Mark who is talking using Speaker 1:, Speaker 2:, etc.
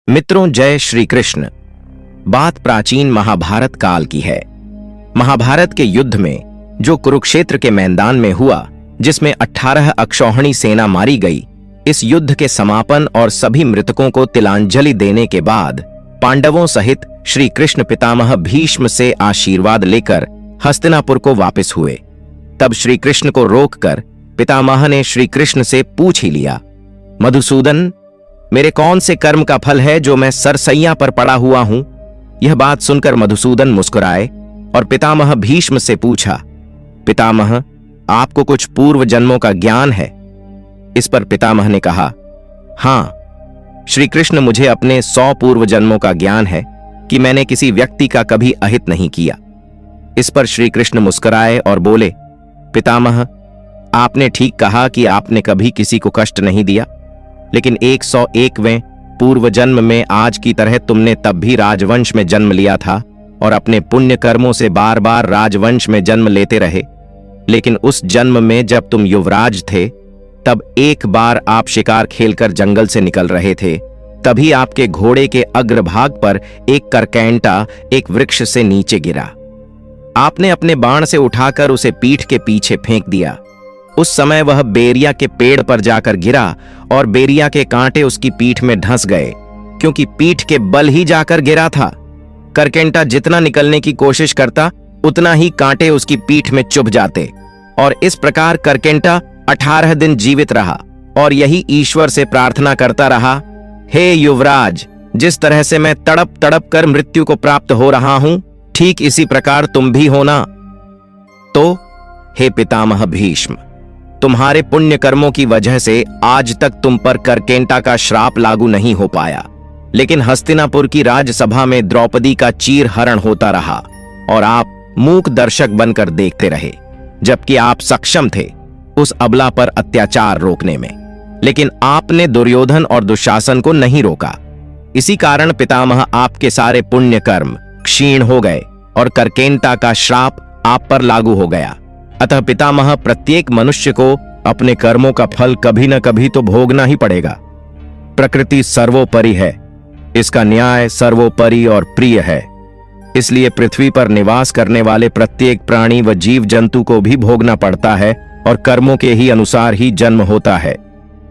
Speaker 1: मित्रों, जय श्री कृष्ण। बात प्राचीन महाभारत काल की है। महाभारत के युद्ध में जो कुरुक्षेत्र के मैदान में हुआ, जिसमें 18 अक्षौहिणी सेना मारी गई, इस युद्ध के समापन और सभी मृतकों को तिलांजलि देने के बाद पांडवों सहित श्री कृष्ण पितामह भीष्म से आशीर्वाद लेकर हस्तिनापुर को वापस हुए। तब श्री कृष्ण को रोककर पितामह ने श्री कृष्ण से पूछ ही लिया, मधुसूदन, मेरे कौन से कर्म का फल है जो मैं सरसैया पर पड़ा हुआ हूं? यह बात सुनकर मधुसूदन मुस्कुराए और पितामह भीष्म से पूछा, पितामह, आपको कुछ पूर्व जन्मों का ज्ञान है? इस पर पितामह ने कहा, हां श्री कृष्ण, मुझे अपने 100 पूर्व जन्मों का ज्ञान है कि मैंने किसी व्यक्ति का कभी अहित नहीं किया। इस पर श्री कृष्ण मुस्कुराए और बोले, पितामह, आपने ठीक कहा कि आपने कभी किसी को कष्ट नहीं दिया, लेकिन 101वें पूर्व जन्म में आज की तरह तुमने तब भी राजवंश में जन्म लिया था और अपने पुण्य कर्मों से बार बार राजवंश में जन्म लेते रहे। लेकिन उस जन्म में जब तुम युवराज थे, तब एक बार आप शिकार खेलकर जंगल से निकल रहे थे, तभी आपके घोड़े के अग्रभाग पर एक करकैंटा एक वृक्ष से नीचे गिरा। आपने अपने बाण से उठाकर उसे पीठ के पीछे फेंक दिया। उस समय वह बेरिया के पेड़ पर जाकर गिरा और बेरिया के कांटे उसकी पीठ में धंस गए, क्योंकि पीठ के बल ही जाकर गिरा था। करकेंटा जितना निकलने की कोशिश करता, उतना ही कांटे उसकी पीठ में चुभ जाते और इस प्रकार करकेंटा 18 दिन जीवित रहा और यही ईश्वर से प्रार्थना करता रहा, हे युवराज, जिस तरह से मैं तड़प तड़प कर मृत्यु को प्राप्त हो रहा हूं, ठीक इसी प्रकार तुम भी होना। तो हे पितामह भीष्म, तुम्हारे पुण्य कर्मों की वजह से आज तक तुम पर करकेंटा का श्राप लागू नहीं हो पाया, लेकिन हस्तिनापुर की राजसभा में द्रौपदी का चीर हरण होता रहा और आप मूक दर्शक बनकर देखते रहे, जबकि आप सक्षम थे उस अबला पर अत्याचार रोकने में। लेकिन आपने दुर्योधन और दुशासन को नहीं रोका। इसी कारण पितामह आपके सारे पुण्य कर्म क्षीण हो गए और करकेंटा का श्राप आप पर लागू हो गया। अतः पितामह, प्रत्येक मनुष्य को अपने कर्मों का फल कभी न कभी तो भोगना ही पड़ेगा। प्रकृति सर्वोपरि है, इसका न्याय सर्वोपरि और प्रिय है, इसलिए पृथ्वी पर निवास करने वाले प्रत्येक प्राणी व जीव जंतु को भी भोगना पड़ता है और कर्मों के ही अनुसार ही जन्म होता है।